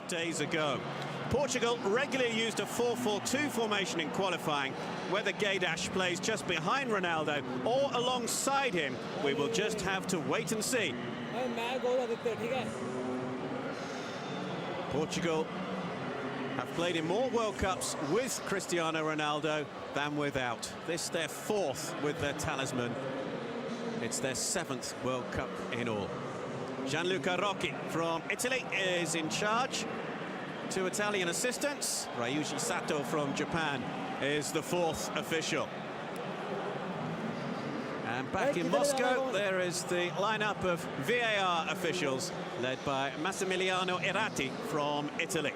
days ago. Portugal regularly used a 4-4-2 formation in qualifying. Whether Guedes plays just behind Ronaldo or alongside him, we will just have to wait and see. Portugal have played in more World Cups with Cristiano Ronaldo than without. This their 4th with their talisman. It's their 7th World Cup in all. Gianluca Rocchi from Italy is in charge. 2 Italian assistants. Ryuji Sato from Japan is the 4th official. And back in Moscow, there is the lineup of VAR officials, led by Massimiliano Irati from Italy.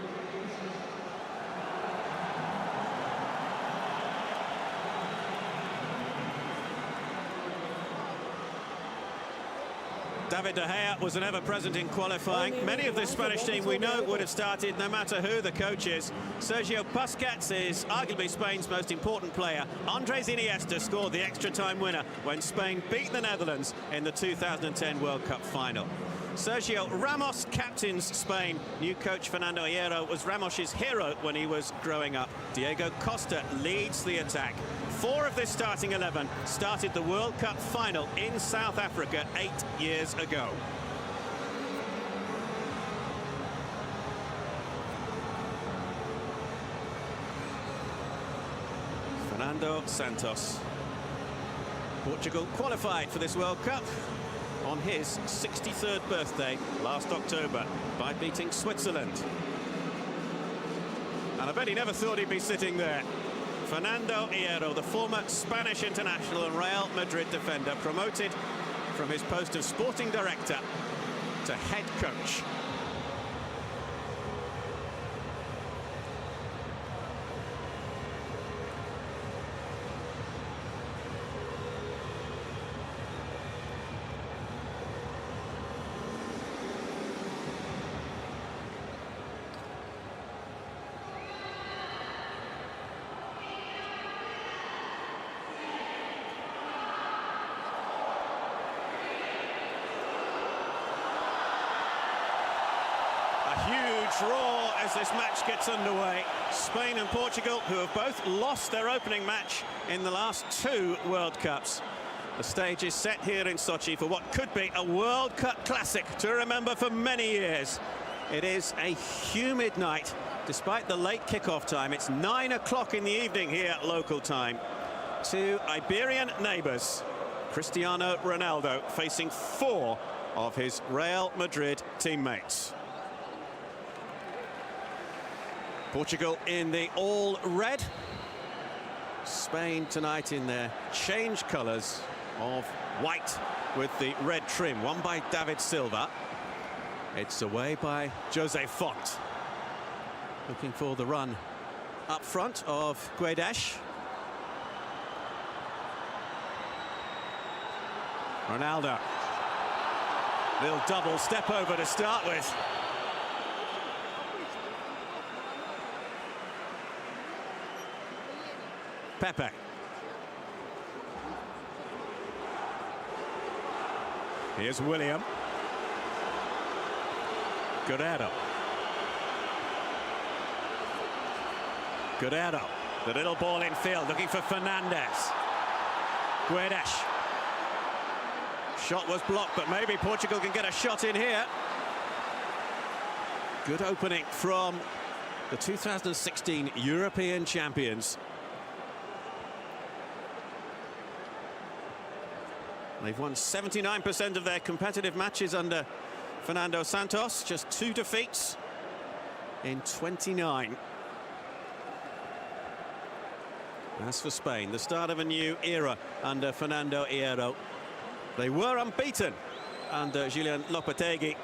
David De Gea was an ever-present in qualifying. Many of this Spanish team we know would have started no matter who the coach is. Sergio Busquets is arguably Spain's most important player. Andres Iniesta scored the extra-time winner when Spain beat the Netherlands in the 2010 World Cup final. Sergio Ramos captains Spain. New coach Fernando Hierro was Ramos's hero when he was growing up. Diego Costa leads the attack. 4 of this starting 11 started the World Cup final in South Africa 8 years ago. Fernando Santos. Portugal qualified for this World Cup on his 63rd birthday last October by beating Switzerland. And I bet he never thought he'd be sitting there. Fernando Hierro, the former Spanish international and Real Madrid defender, promoted from his post of sporting director to head coach. Draw as this match gets underway. Spain and Portugal, who have both lost their opening match in the last 2 World Cups. The stage is set here in Sochi for what could be a World Cup classic to remember for many years. It is a humid night, despite the late kickoff time. It's 9 o'clock in the evening here, local time. 2 Iberian neighbours. Cristiano Ronaldo facing 4 of his Real Madrid teammates. Portugal in the all-red. Spain tonight in their change colours of white with the red trim, won by David Silva. It's away by Jose Font. Looking for the run up front of Guedes. Ronaldo. Little double step over to start with. Pepe. Here's William. Guerrero. Guerrero. The little ball in field, looking for Fernandez. Guedes. Shot was blocked, but maybe Portugal can get a shot in here. Good opening from the 2016 European champions. They've won 79% of their competitive matches under Fernando Santos, just 2 defeats in 29. As for Spain, the start of a new era under Fernando Hierro. They were unbeaten under Julian Lopetegui.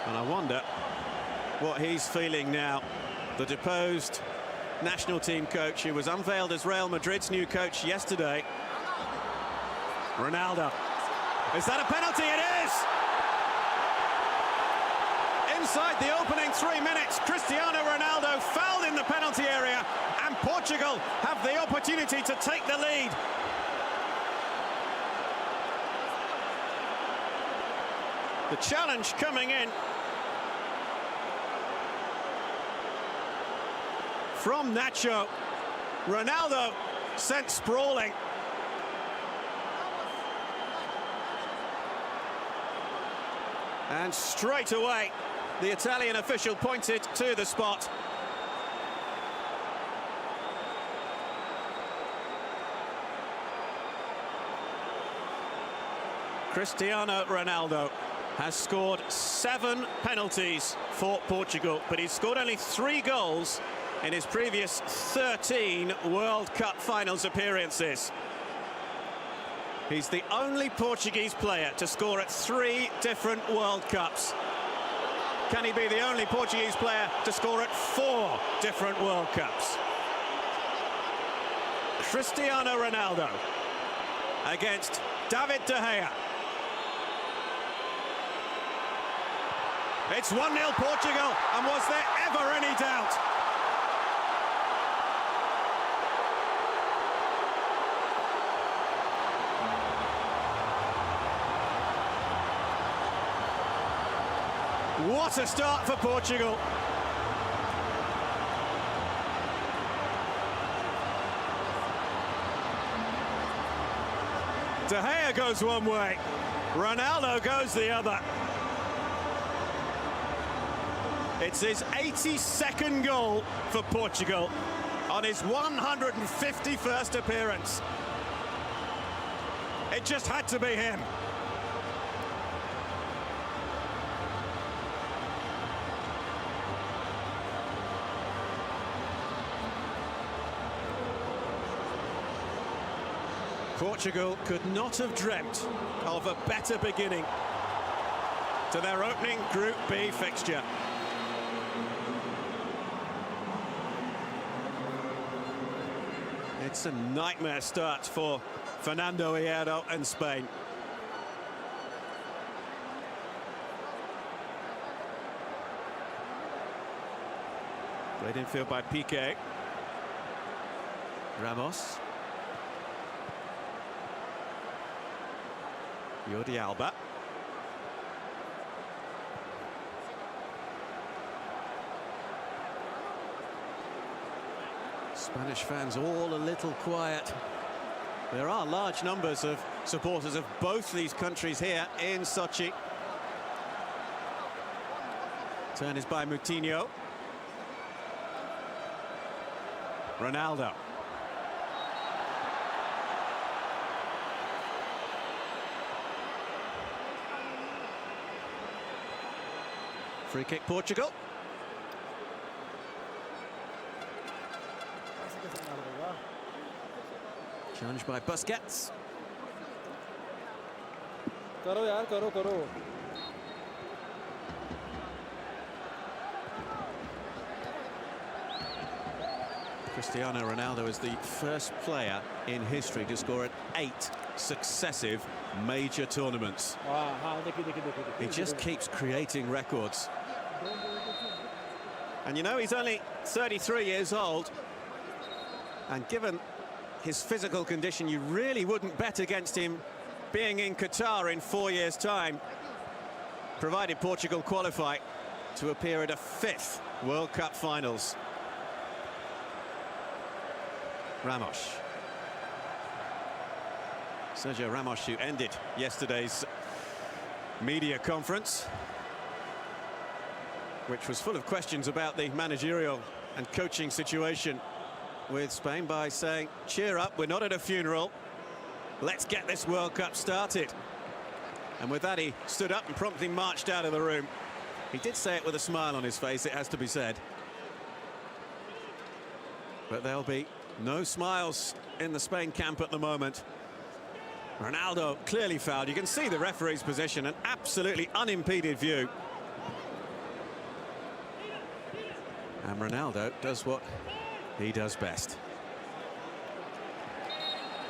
And I wonder what he's feeling now. The deposed national team coach who was unveiled as Real Madrid's new coach yesterday. Ronaldo. Is that a penalty? It is! Inside the opening 3 minutes, Cristiano Ronaldo fouled in the penalty area, and Portugal have the opportunity to take the lead. The challenge coming in from Nacho. Ronaldo sent sprawling. And straight away, the Italian official pointed to the spot. Cristiano Ronaldo has scored 7 penalties for Portugal, but he's scored only 3 goals in his previous 13 World Cup finals appearances. He's the only Portuguese player to score at 3 different World Cups. Can he be the only Portuguese player to score at 4 different World Cups? Cristiano Ronaldo against David De Gea. It's 1-0 Portugal, and was there ever any doubt? What a start for Portugal. De Gea goes one way, Ronaldo goes the other. It's his 82nd goal for Portugal on his 151st appearance. It just had to be him. Portugal could not have dreamt of a better beginning to their opening Group B fixture. It's a nightmare start for Fernando Hierro and Spain. Played in field by Piqué. Ramos. Jordi Alba. Spanish fans all a little quiet. There are large numbers of supporters of both these countries here in Sochi. Turn is by Moutinho. Ronaldo. Free kick Portugal. Challenged by Busquets. करो यार करो करो Cristiano Ronaldo is the first player in history to score at 8 successive major tournaments. हाँ देखिए He just keeps creating records. And you know, he's only 33 years old, and given his physical condition, you really wouldn't bet against him being in Qatar in 4 years' time, provided Portugal qualify to appear at a 5th World Cup finals. Ramos. Sergio Ramos, who ended yesterday's media conference, which was full of questions about the managerial and coaching situation with Spain, by saying, cheer up, we're not at a funeral, let's get this World Cup started. And with that, he stood up and promptly marched out of the room. He did say it with a smile on his face, it has to be said. But there'll be no smiles in the Spain camp at the moment. Ronaldo clearly fouled. You can see the referee's position, an absolutely unimpeded view. And Ronaldo does what he does best.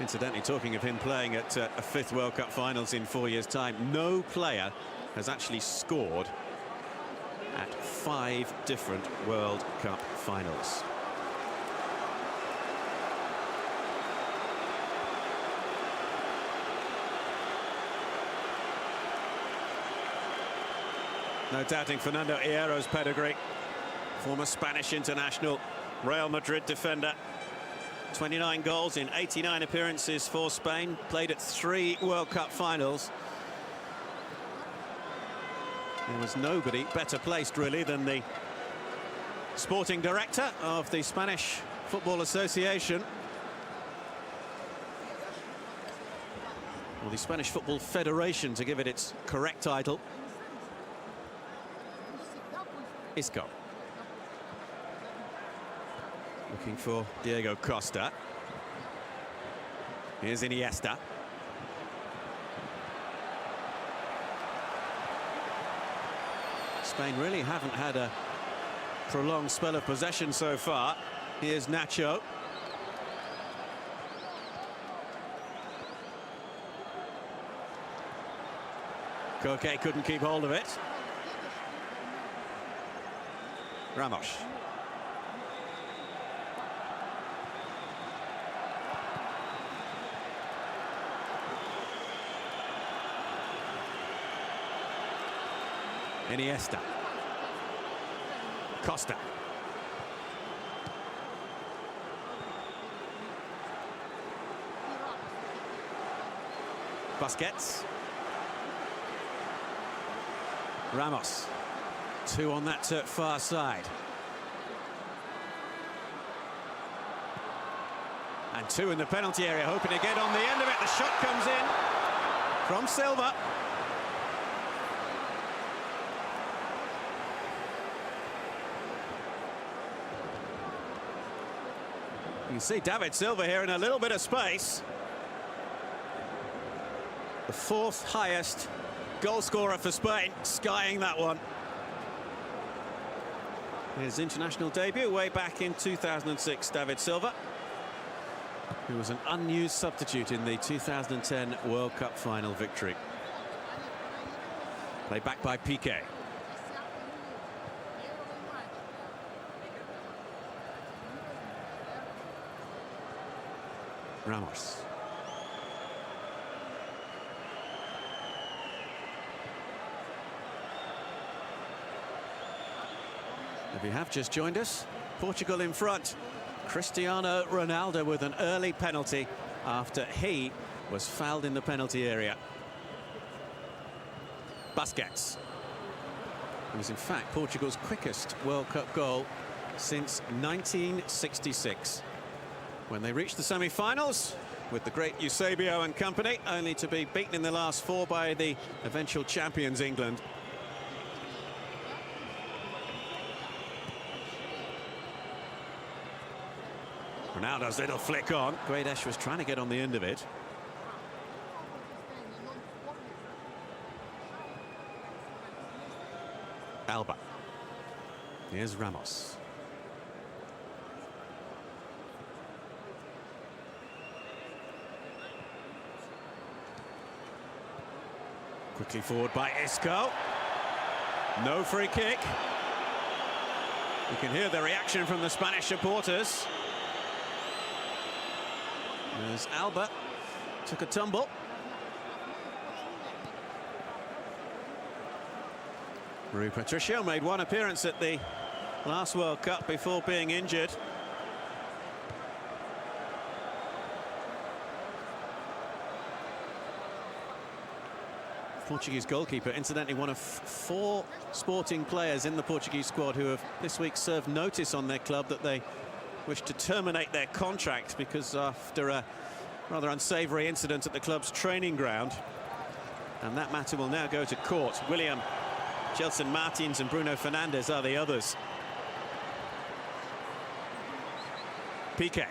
Incidentally, talking of him playing at a 5th World Cup finals in 4 years' time, no player has actually scored at 5 different World Cup finals. No doubting Fernando Hierro's pedigree. Former Spanish international, Real Madrid defender. 29 goals in 89 appearances for Spain. Played at 3 World Cup finals. There was nobody better placed, really, than the sporting director of the Spanish Football Association. Or the Spanish Football Federation, to give it its correct title. Isco. Looking for Diego Costa. Here's Iniesta. Spain really haven't had a prolonged spell of possession so far. Here's Nacho. Koke couldn't keep hold of it. Ramos. Iniesta. Costa. Busquets. Ramos. 2 on that far side. And 2 in the penalty area, hoping to get on the end of it. The shot comes in from Silva. You see David Silva here in a little bit of space. The 4th highest goal scorer for Spain, skying that one. His international debut way back in 2006, David Silva, who was an unused substitute in the 2010 World Cup final victory. Played back by Piqué. Ramos. If you have just joined us, Portugal in front. Cristiano Ronaldo with an early penalty after he was fouled in the penalty area. Busquets. It was in fact Portugal's quickest World Cup goal since 1966. When they reached the semi-finals with the great Eusebio and company, only to be beaten in the last 4 by the eventual champions England. Ronaldo's little flick on. Guedes was trying to get on the end of it. Alba. Here's Ramos. Quickly forward by Isco. No free kick. You can hear the reaction from the Spanish supporters. There's Alba. Took a tumble. Rui Patricio made 1 appearance at the last World Cup before being injured. Portuguese goalkeeper, incidentally one of 4 Sporting players in the Portuguese squad who have this week served notice on their club that they wish to terminate their contract because after a rather unsavoury incident at the club's training ground. And that matter will now go to court. William, Gelson Martins and Bruno Fernandes are the others. Piqué.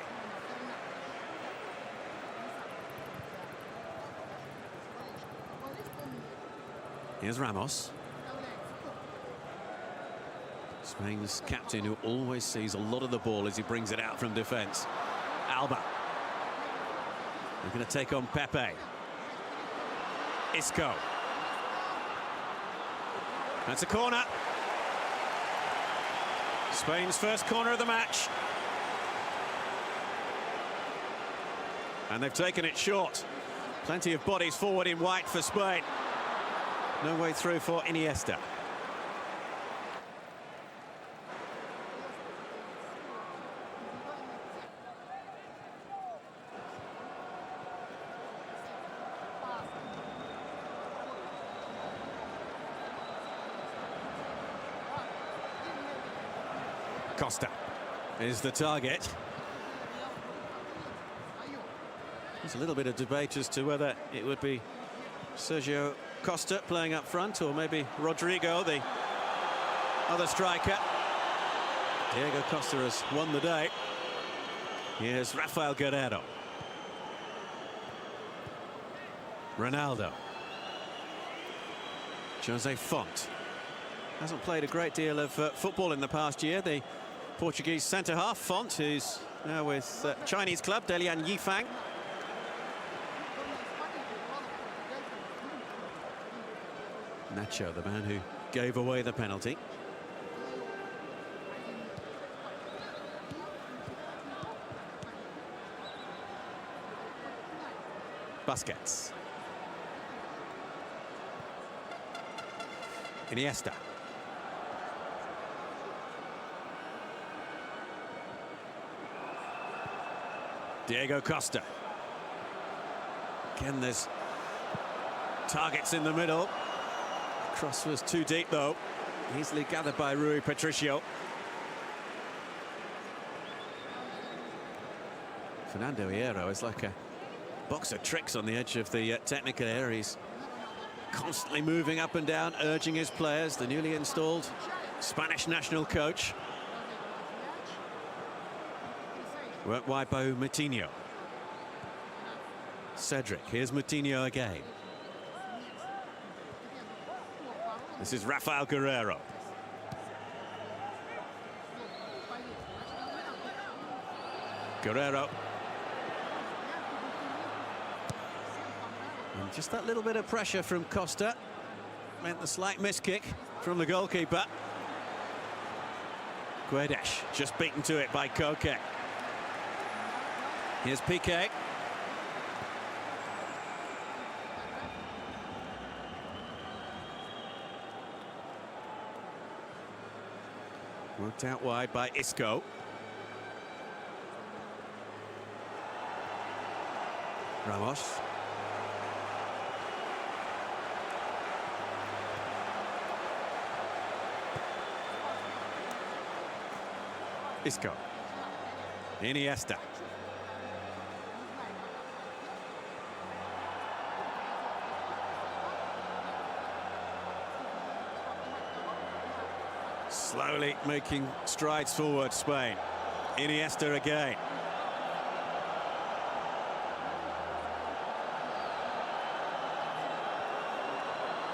Here's Ramos. Spain's captain, who always sees a lot of the ball as he brings it out from defence. Alba. They're going to take on Pepe. Isco. That's a corner. Spain's first corner of the match. And they've taken it short. Plenty of bodies forward in white for Spain. No way through for Iniesta. Costa is the target. There's a little bit of debate as to whether it would be Sergio Costa playing up front or maybe Rodrigo, the other striker. Diego Costa has won the day. Here's Rafael Guerreiro. Ronaldo. Jose Font hasn't played a great deal of football in the past year. The Portuguese centre-half, Font, who's now with Chinese club Dalian Yifang. Nacho, the man who gave away the penalty. Busquets. Iniesta. Diego Costa. Again, there's targets in the middle. Cross was too deep, though. Easily gathered by Rui Patricio. Fernando Hierro is like a box of tricks on the edge of the technical area. He's constantly moving up and down, urging his players. The newly installed Spanish national coach. Worked wide by Moutinho. Cedric, here's Moutinho again. This is Rafael Guerreiro. Guerreiro. And just that little bit of pressure from Costa meant the slight miss kick from the goalkeeper. Guedes just beaten to it by Koke. Here's Piqué. Worked out wide by Isco. Ramos. Isco. Iniesta. Slowly making strides forward, Spain. Iniesta again.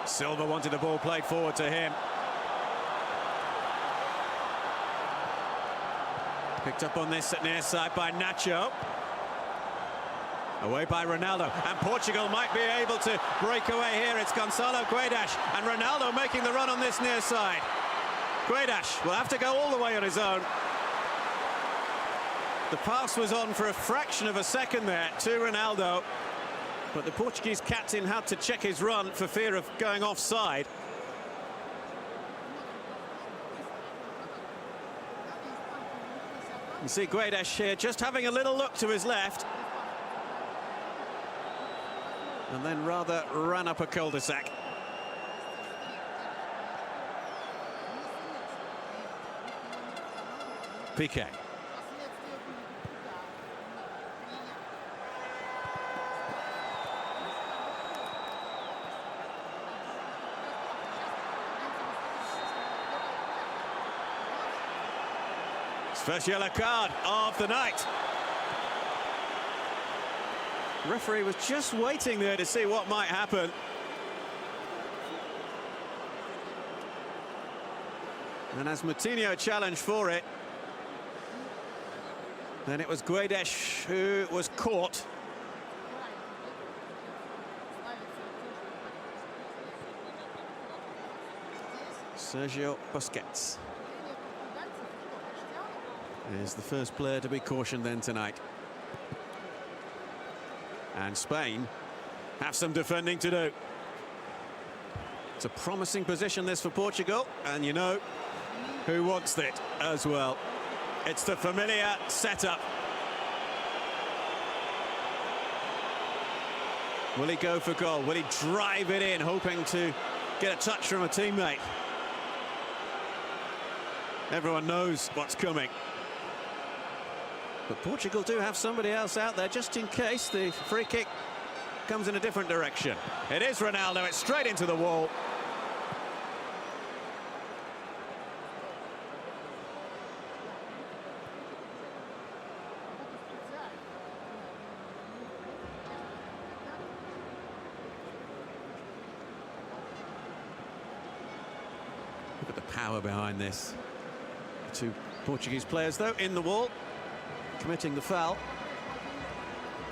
Silva wanted the ball played forward to him. Picked up on this at near side by Nacho. Away by Ronaldo, and Portugal might be able to break away here. It's Gonçalo Guedes, and Ronaldo making the run on this near side. Guedes will have to go all the way on his own. The pass was on for a fraction of a second there to Ronaldo, but the Portuguese captain had to check his run for fear of going offside. You see Guedes here just having a little look to his left, and then rather ran up a cul-de-sac. Piqué. First yellow card of the night. The referee was just waiting there to see what might happen. And as Moutinho challenged for it, then it was Guedes who was caught. Sergio Busquets is the first player to be cautioned then tonight. And Spain have some defending to do. It's a promising position this for Portugal, and you know who wants it as well. It's the familiar setup. Will he go for goal? Will he drive it in, hoping to get a touch from a teammate? Everyone knows what's coming. But Portugal do have somebody else out there just in case the free kick comes in a different direction. It is Ronaldo, it's straight into the wall. Look at the power behind this. The two Portuguese players, though, in the wall, committing the foul.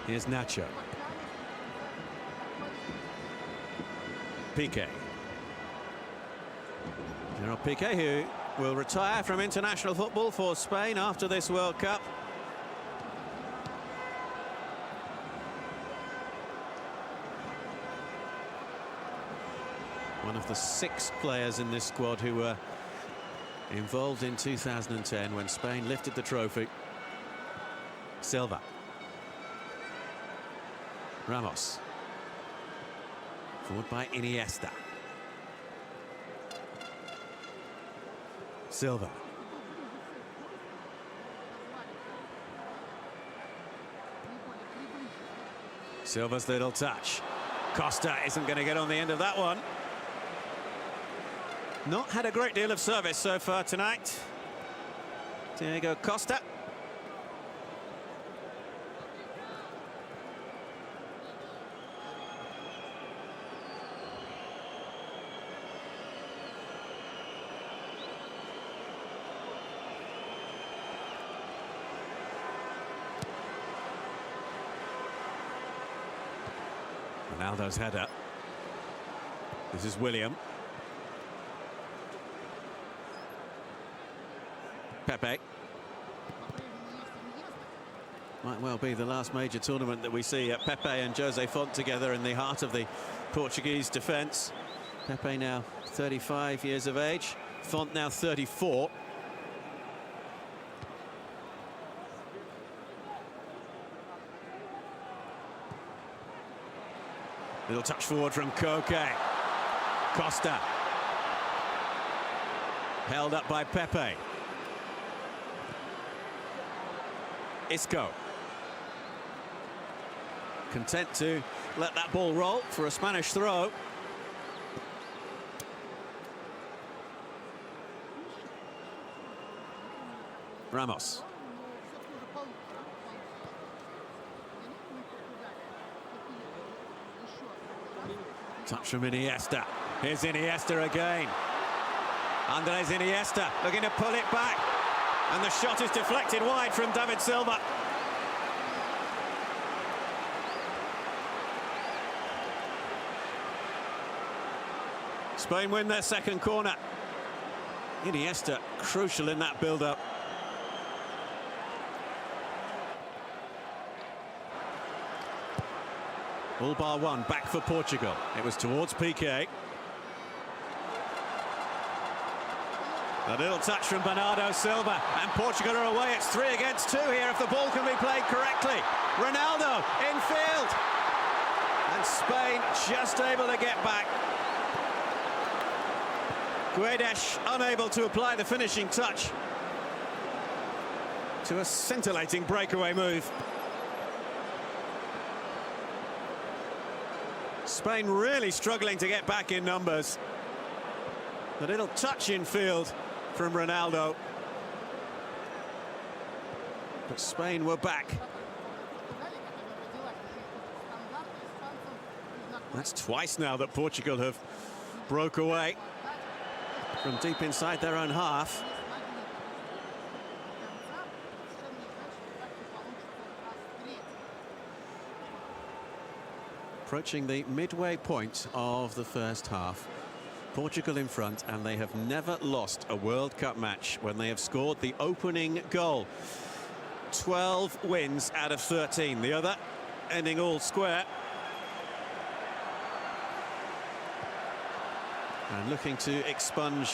Here's Nacho. Piqué. Gerard Piqué, who will retire from international football for Spain after this World Cup. One of the 6 players in this squad who were involved in 2010 when Spain lifted the trophy. Silva. Ramos. Forward by Iniesta. Silva. Silva's little touch. Costa isn't going to get on the end of that one. Not had a great deal of service so far tonight. Diego Costa. Ronaldo's header. This is William. Pepe. Might well be the last major tournament that we see Pepe and Jose Font together in the heart of the Portuguese defence. Pepe now 35 years of age, Font now 34. Little touch forward from Koke. Costa. Held up by Pepe. Isco. Content to let that ball roll for a Spanish throw. Ramos. Touch from Iniesta. Here's Iniesta again. Andres Iniesta looking to pull it back. And the shot is deflected wide from David Silva. Spain win their second corner. Iniesta crucial in that build-up. All bar one, back for Portugal. It was towards Piqué. A little touch from Bernardo Silva, and Portugal are away. It's 3 against 2 here if the ball can be played correctly. Ronaldo in field, and Spain just able to get back. Guedes unable to apply the finishing touch to a scintillating breakaway move. Spain really struggling to get back in numbers. A little touch in field from Ronaldo. But Spain were back. That's twice now that Portugal have broke away from deep inside their own half. Approaching the midway point of the first half. Portugal in front, and they have never lost a World Cup match when they have scored the opening goal. 12 wins out of 13, the other ending all square. And looking to expunge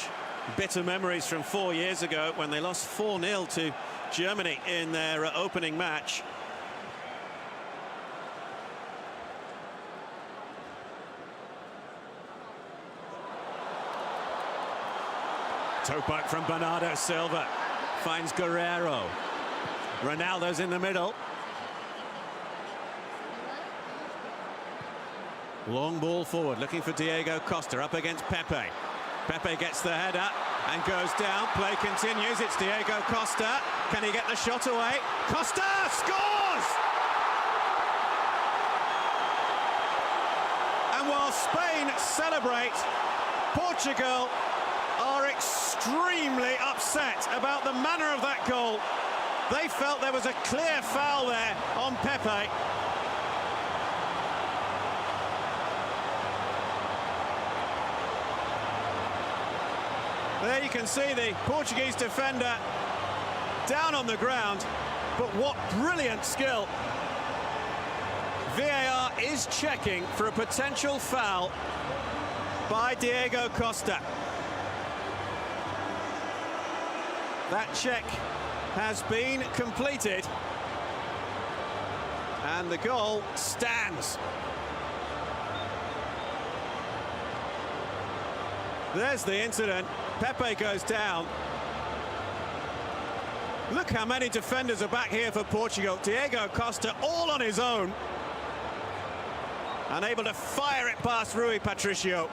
bitter memories from 4 years ago when they lost 4-0 to Germany in their opening match. Toe poke from Bernardo Silva. Finds Guerrero. Ronaldo's in the middle. Long ball forward, looking for Diego Costa, up against Pepe. Pepe gets the header and goes down. Play continues. It's Diego Costa. Can he get the shot away? Costa scores! And while Spain celebrate, Portugal are extremely upset about the manner of that goal. They felt there was a clear foul there on Pepe. There you can see the Portuguese defender down on the ground, but what brilliant skill. VAR is checking for a potential foul by Diego Costa. That check has been completed, and the goal stands. There's the incident. Pepe goes down. Look how many defenders are back here for Portugal. Diego Costa all on his own. Unable to fire it past Rui Patricio.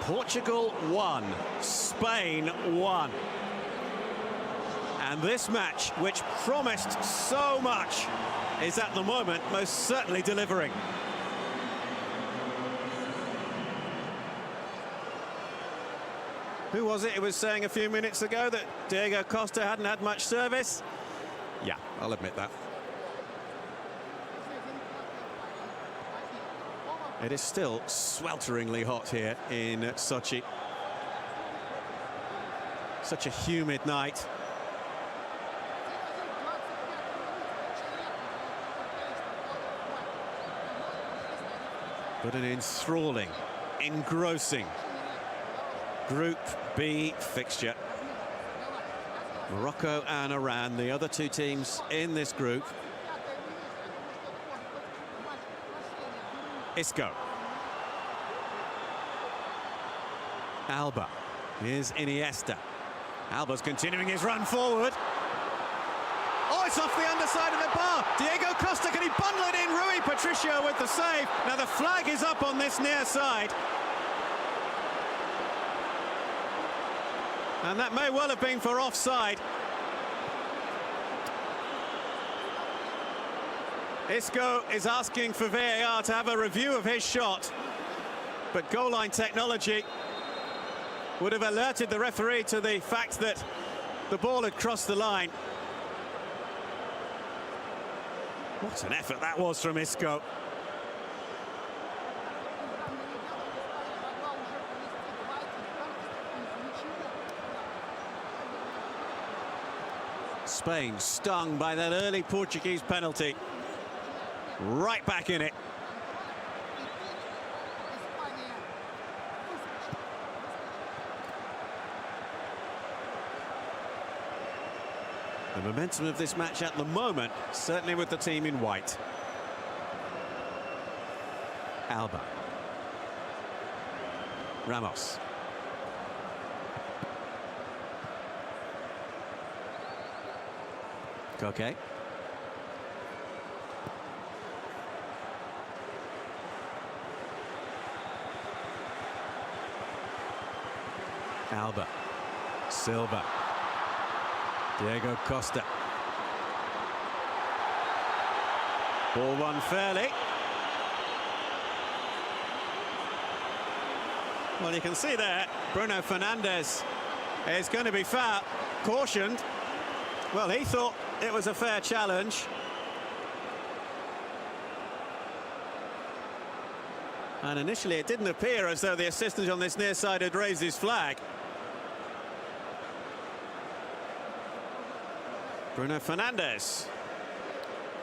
Portugal 1, Spain 1. And this match, which promised so much, is at the moment most certainly delivering. Who was it who was saying a few minutes ago that Diego Costa hadn't had much service? Yeah, I'll admit that. It is still swelteringly hot here in Sochi. Such a humid night. But an enthralling, engrossing Group B fixture. Morocco and Iran, the other two teams in this group. Isco. Alba. Here's Iniesta. Alba's continuing his run forward. Oh, it's off the underside of the bar. Diego Costa, can he bundle it in? Rui Patricio with the save. Now the flag is up on this near side. And that may well have been for offside. Isco is asking for VAR to have a review of his shot, but goal line technology would have alerted the referee to the fact that the ball had crossed the line. What an effort that was from Isco. Spain stung by that early Portuguese penalty. Right back in it. The momentum of this match at the moment, certainly with the team in white. Alba. Ramos. Koke. Alba. Silva. Diego Costa. Ball won fairly. Well, you can see there, Bruno Fernandes is going to be cautioned. Well, he thought it was a fair challenge. And initially it didn't appear as though the assistant on this near side had raised his flag. Bruno Fernandes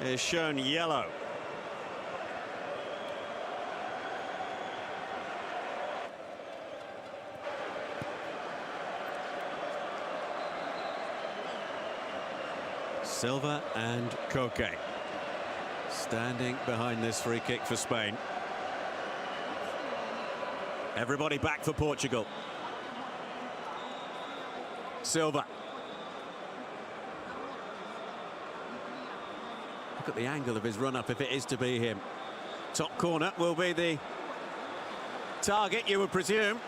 is shown yellow. Silva and Koke standing behind this free kick for Spain. Everybody back for Portugal. Silva. Look at the angle of his run-up if it is to be him. Top corner will be the target, you would presume.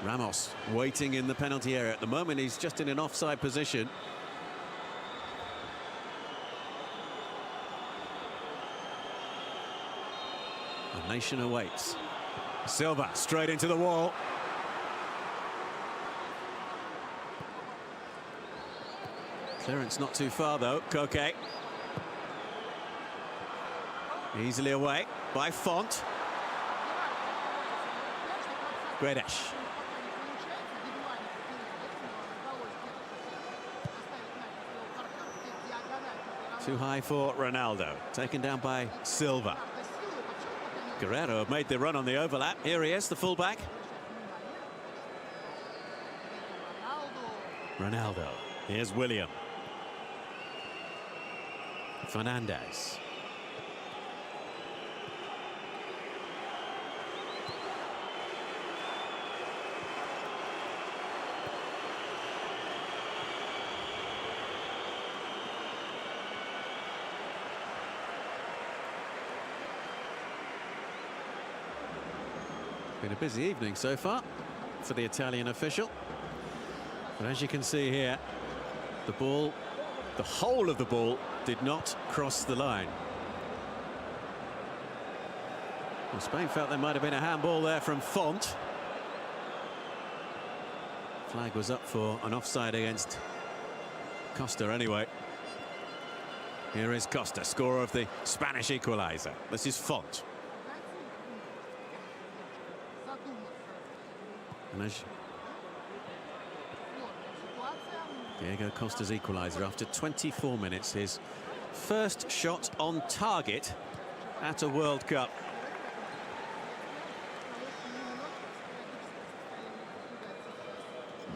Ramos waiting in the penalty area. At the moment, he's just in an offside position. The nation awaits. Silva straight into the wall. Clearance not too far, though. Koke. Easily away by Font. Guedes. Too high for Ronaldo. Taken down by Silva. Guerrero made the run on the overlap. Here he is, the fullback. Ronaldo. Here's William. Fernandez. Been a busy evening so far for the Italian official. But as you can see here, the ball, the whole of the ball, did not cross the line. Well, Spain felt there might have been a handball there from Font. Flag was up for an offside against Costa anyway. Here is Costa, scorer of the Spanish equaliser. This is Font. Diego Costa's equaliser after 24 minutes, his first shot on target at a World Cup.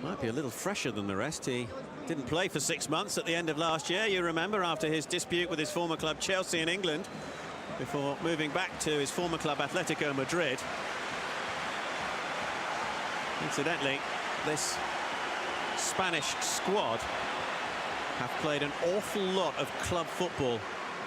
Might be a little fresher than the rest. He didn't play for 6 months at the end of last year, you remember, after his dispute with his former club Chelsea in England, before moving back to his former club Atletico Madrid. Incidentally, this Spanish squad have played an awful lot of club football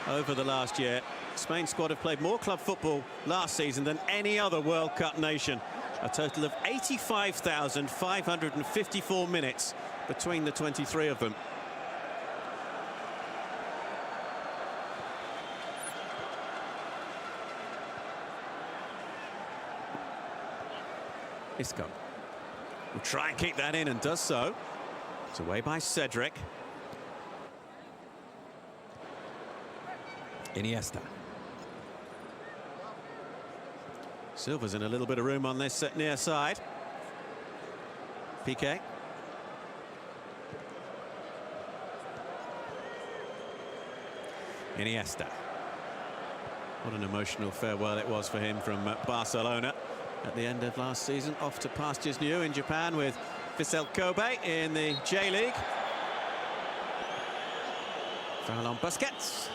over the last year. Spain's squad have played more club football last season than any other World Cup nation. A total of 85,554 minutes between the 23 of them. Isco will try and keep that in and does so. It's away by Cedric. Iniesta. Silva's in a little bit of room on this near side. Piqué. Iniesta. What an emotional farewell it was for him from Barcelona at the end of last season. Off to pastures new in Japan with Vissel Kobe in the J-League. Foul on Busquets.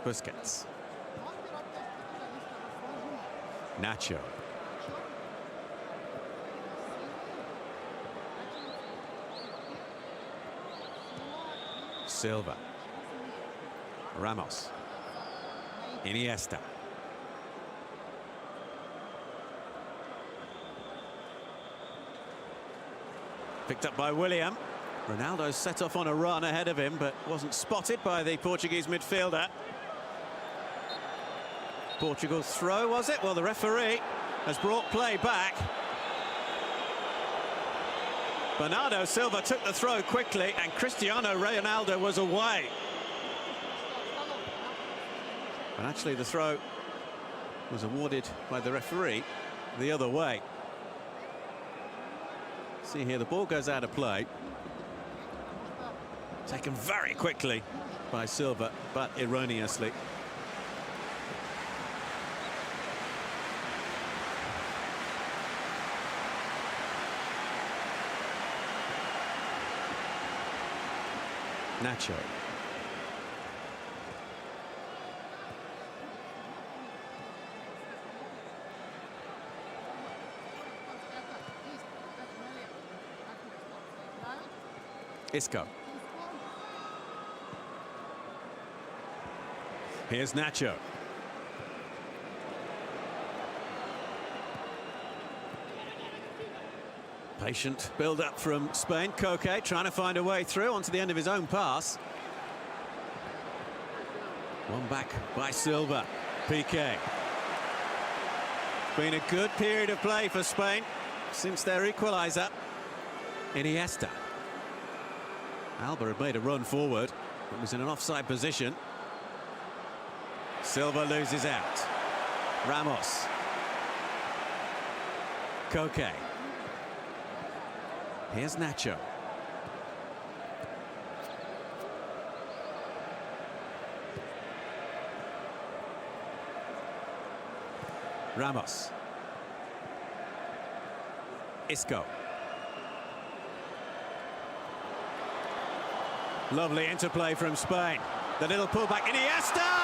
Busquets. Nacho. Silva. Ramos. Iniesta. Picked up by William. Ronaldo set off on a run ahead of him, but wasn't spotted by the Portuguese midfielder. Portugal's throw, was it? Well, the referee has brought play back. Bernardo Silva took the throw quickly, and Cristiano Ronaldo was away. But actually, the throw was awarded by the referee the other way. See here, the ball goes out of play. Taken very quickly by Silva, but erroneously. Nacho. Isco. Here's Nacho. Patient build-up from Spain. Koke trying to find a way through onto the end of his own pass. One back by Silva. Piqué. Been a good period of play for Spain since their equaliser. Iniesta. Alba had made a run forward, but was in an offside position. Silva loses out. Ramos. Koke. Here's Nacho. Ramos. Isco. Lovely interplay from Spain. The little pullback. Iniesta!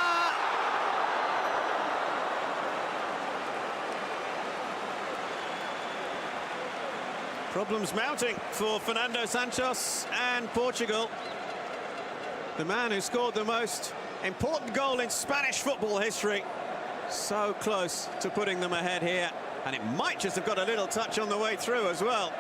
Problems mounting for Fernando Santos and Portugal. The man who scored the most important goal in Spanish football history. So close to putting them ahead here. And it might just have got a little touch on the way through as well.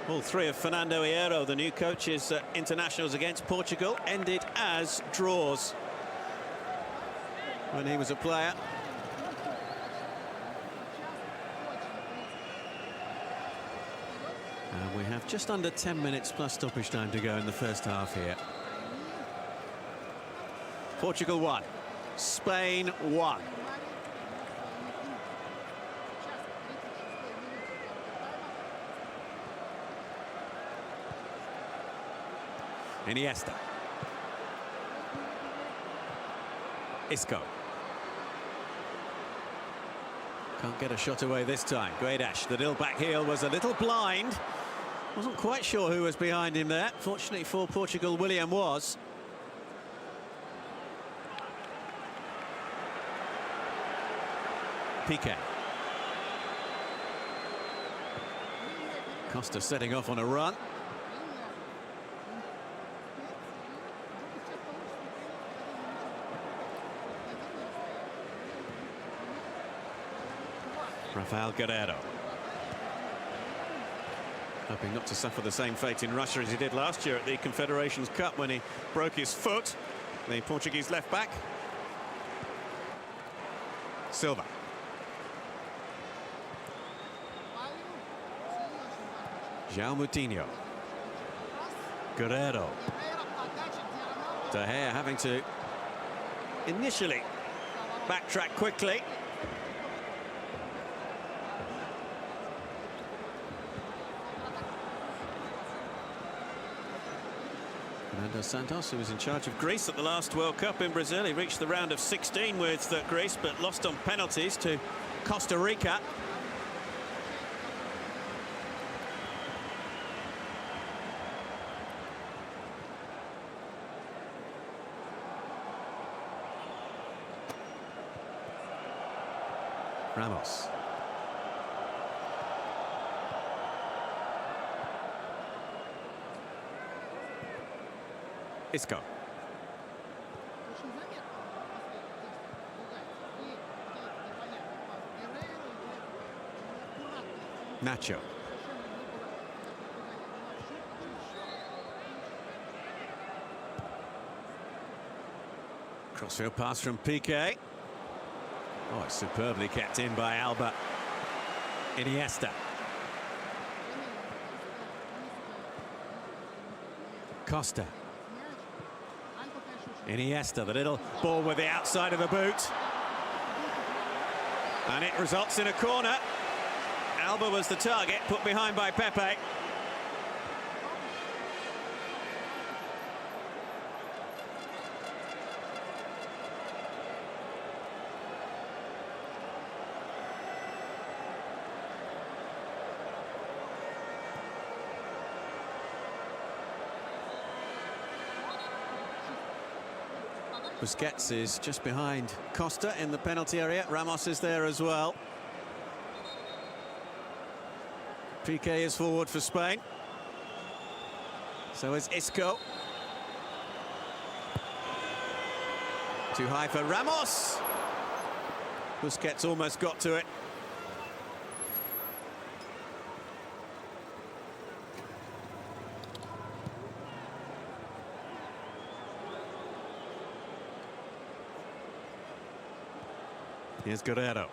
All three of Fernando Hierro, the new coach's internationals against Portugal, ended as draws when he was a player. And we have just under 10 minutes plus stoppage time to go in the first half here. Portugal 1, Spain 1. Iniesta. Isco. Can't get a shot away this time. Guedes, the nil back heel, was a little blind. Wasn't quite sure who was behind him there. Fortunately for Portugal, William was. Piqué. Costa setting off on a run. Rafael Guerreiro. Hoping not to suffer the same fate in Russia as he did last year at the Confederations Cup when he broke his foot. The Portuguese left back. Silva. João Moutinho. Guerreiro. De Gea having to initially backtrack quickly. Fernando Santos, who was in charge of Greece at the last World Cup in Brazil. He reached the round of 16 with Greece, but lost on penalties to Costa Rica. Ramos. Isco. Nacho. Crossfield pass from Piqué. Oh, it's superbly kept in by Alba. Iniesta. Costa. Iniesta, the little ball with the outside of the boot. And it results in a corner. Alba was the target, put behind by Pepe. Busquets is just behind Costa in the penalty area. Ramos is there as well. Piqué is forward for Spain. So is Isco. Too high for Ramos. Busquets almost got to it. Here's Guerrero.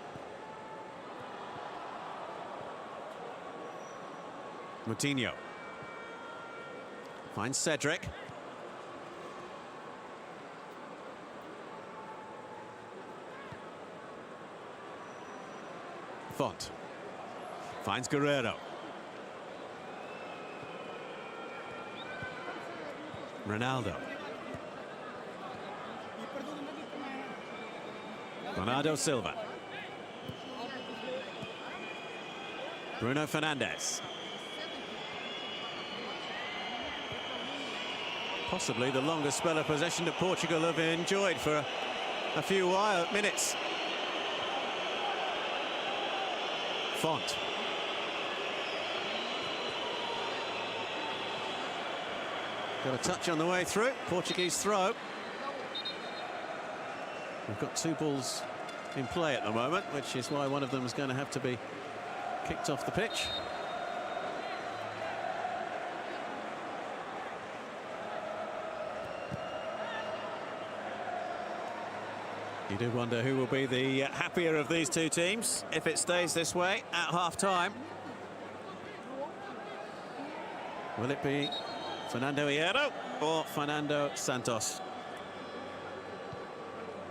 Moutinho. Finds Cedric. Font. Finds Guerrero. Ronaldo. Bernardo Silva. Bruno Fernandes. Possibly the longest spell of possession that Portugal have enjoyed for a few minutes. Font. Got a touch on the way through. Portuguese throw. We've got two balls in play at the moment, which is why one of them is going to have to be kicked off the pitch. You do wonder who will be the happier of these two teams if it stays this way at half-time. Will it be Fernando Hierro or Fernando Santos?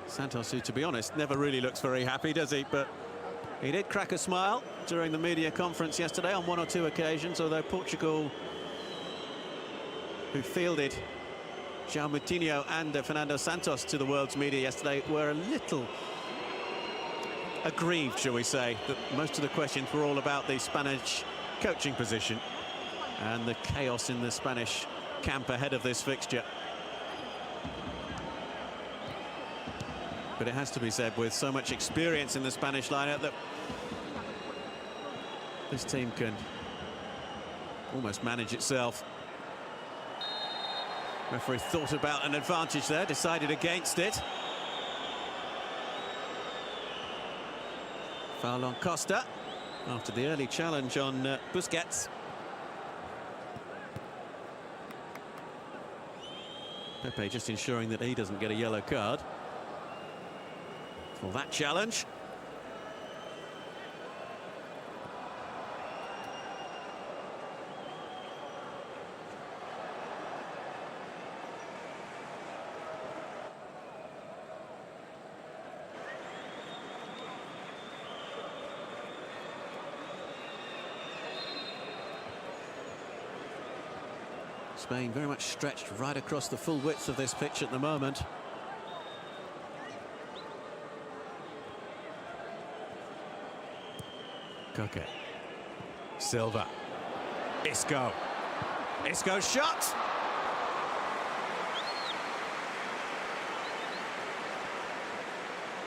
Santos, who, to be honest, never really looks very happy, does he? But he did crack a smile during the media conference yesterday on one or two occasions, although Portugal, who fielded João Moutinho and Fernando Santos to the world's media yesterday, were a little aggrieved, shall we say, that most of the questions were all about the Spanish coaching position and the chaos in the Spanish camp ahead of this fixture. But it has to be said, with so much experience in the Spanish lineup, that this team can almost manage itself. Referee thought about an advantage there, decided against it. Foul on Costa after the early challenge on Busquets. Pepe just ensuring that he doesn't get a yellow card for that challenge. Spain very much stretched right across the full width of this pitch at the moment. Koke. Silva. Isco. Isco's shot.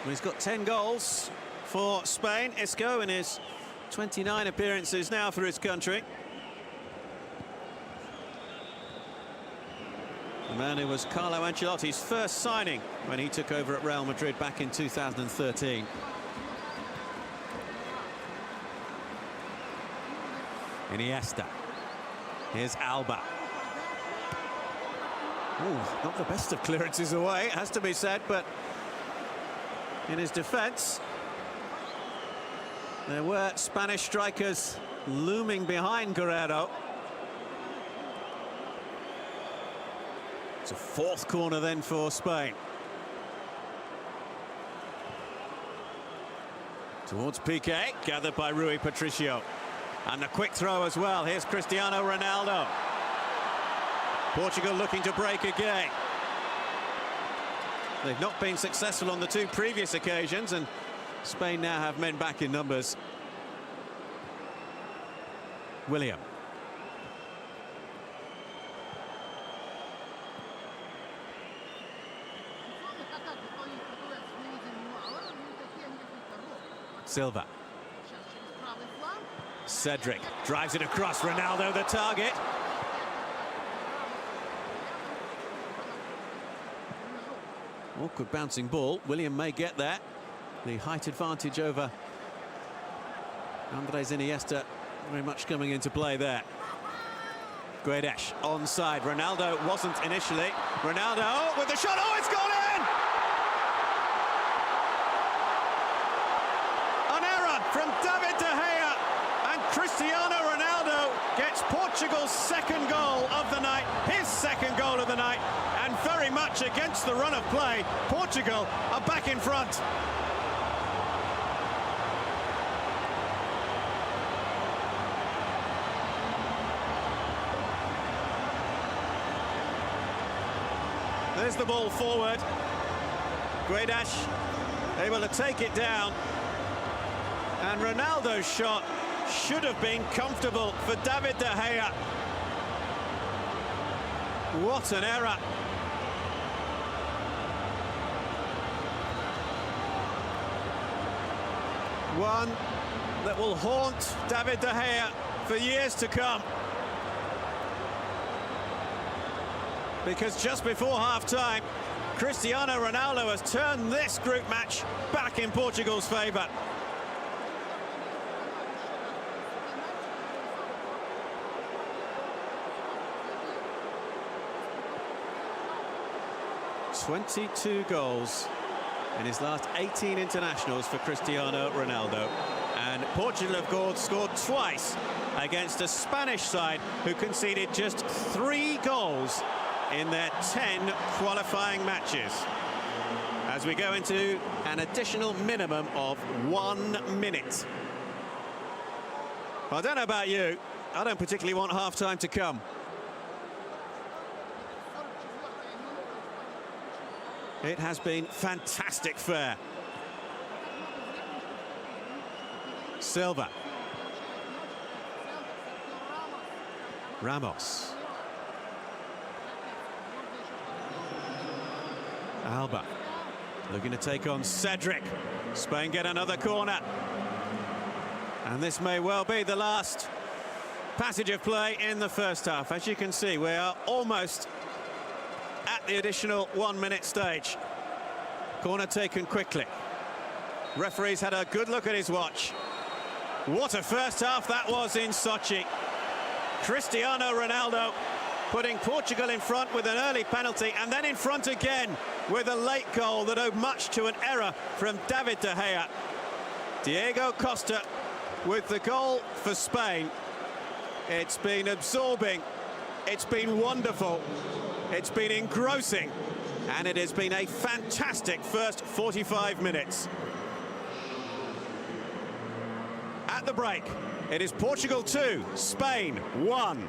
Well, he's got 10 goals for Spain. Isco in his 29 appearances now for his country. The man who was Carlo Ancelotti's first signing when he took over at Real Madrid back in 2013. Iniesta. Here's Alba. Ooh, not the best of clearances away, it has to be said, but in his defence, there were Spanish strikers looming behind Guerrero. It's a fourth corner then for Spain. Towards Piqué, gathered by Rui Patricio. And the quick throw as well. Here's Cristiano Ronaldo. Portugal looking to break again. They've not been successful on the two previous occasions, and Spain now have men back in numbers. William. Silva. Cedric drives it across. Ronaldo the target. Awkward bouncing ball. William may get there. The height advantage over Andres Iniesta very much coming into play there. Guedes onside. Ronaldo wasn't initially. Ronaldo with the shot. Oh, it's gone in! An error from David De Gea, and Cristiano Ronaldo gets Portugal's second goal of the night, his second goal of the night, and very much against the run of play, Portugal are back in front. There's the ball forward. Guedes able to take it down. And Ronaldo's shot should have been comfortable for David De Gea. What an error. One that will haunt David De Gea for years to come. Because just before half-time, Cristiano Ronaldo has turned this group match back in Portugal's favour. "22 goals in his last 18 internationals for Cristiano Ronaldo. And Portugal have scored twice against a Spanish side who conceded just 3 goals in their 10 qualifying matches. As we go into an additional minimum of 1 minute. Well, I don't know about you, I don't particularly want half-time to come. It has been fantastic fare. Silva. Ramos. Alba looking to take on Cedric. Spain get another corner. And this may well be the last passage of play in the first half. As you can see, we are almost at the additional 1 minute stage. Corner taken quickly. Referee's had a good look at his watch. What a first half that was in Sochi. Cristiano Ronaldo putting Portugal in front with an early penalty, and then in front again with a late goal that owed much to an error from David De Gea. Diego Costa with the goal for Spain. It's been absorbing, it's been wonderful, it's been engrossing, and it has been a fantastic first 45 minutes. At the break, it is Portugal 2, Spain 1.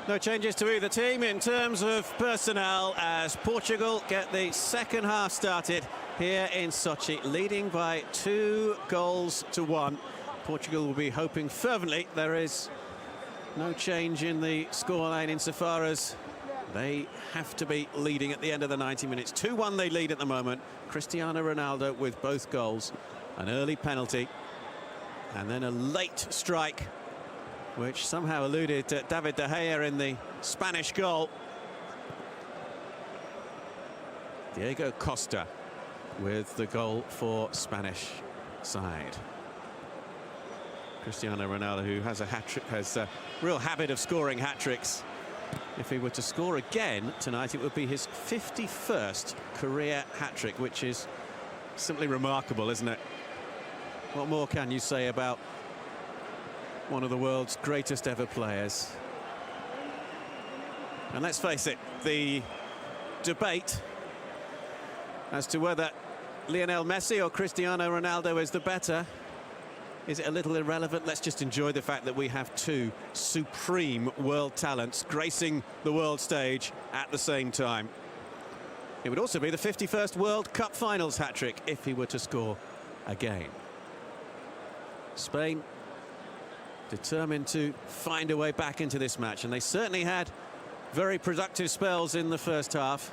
No changes to either team in terms of personnel as Portugal get the second half started here in Sochi, leading by 2 goals to 1. Portugal will be hoping fervently there is no change in the scoreline insofar as they have to be leading at the end of the 90 minutes. 2-1 they lead at the moment. Cristiano Ronaldo with both goals, an early penalty, and then a late strike which somehow eluded David De Gea in the Spanish goal. Diego Costa with the goal for Spanish side. Cristiano Ronaldo, who has a hat-trick, has a real habit of scoring hat-tricks. If he were to score again tonight, it would be his 51st career hat-trick, which is simply remarkable, isn't it? What more can you say about one of the world's greatest ever players. And let's face it, the debate as to whether Lionel Messi or Cristiano Ronaldo is the better, is it a little irrelevant? Let's just enjoy the fact that we have two supreme world talents gracing the world stage at the same time. It would also be the 51st World Cup Finals hat-trick if he were to score again. Spain determined to find a way back into this match, and they certainly had very productive spells in the first half.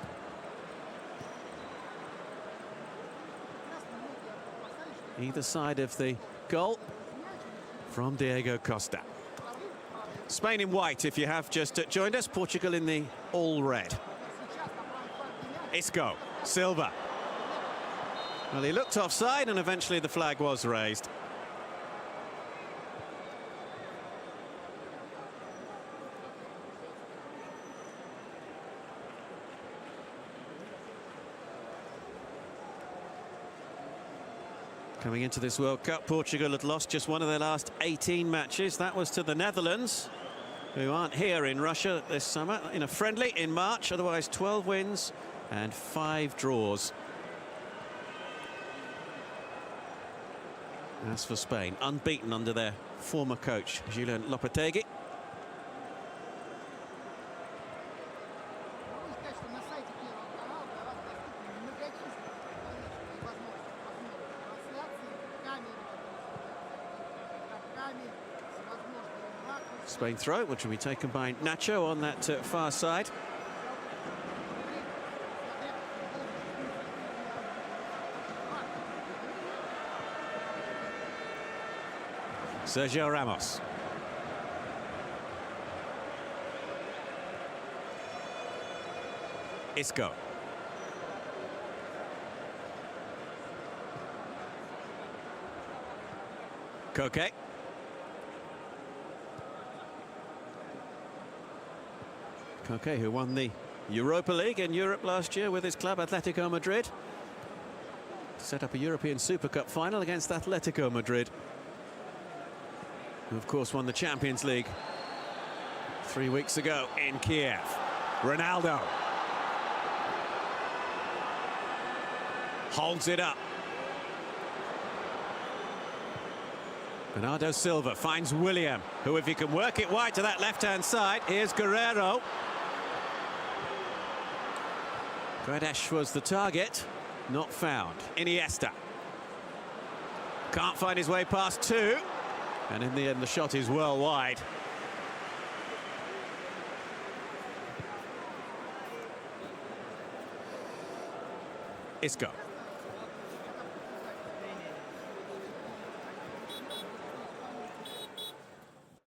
Either side of the goal from Diego Costa. Spain in white, if you have just joined us. Portugal in the all red. Isco, Silva. Well, he looked offside and eventually the flag was raised. Coming into this World Cup, Portugal had lost just one of their last 18 matches. That was to the Netherlands, who aren't here in Russia this summer, in a friendly in March. Otherwise, 12 wins and 5 draws. As for Spain, unbeaten under their former coach, Julian Lopetegui. Spain throw, which will be taken by Nacho on that far side. Sergio Ramos. Isco. Koke. Koke, who won the Europa League in Europe last year with his club Atletico Madrid. Set up a European Super Cup final against Atletico Madrid, who of course won the Champions League 3 weeks ago in Kiev. Ronaldo holds it up. Bernardo Silva finds William, who, if he can work it wide to that left-hand side, here's Guerrero. Gredesh was the target, not found. Iniesta can't find his way past two, and in the end the shot is well wide. Isco.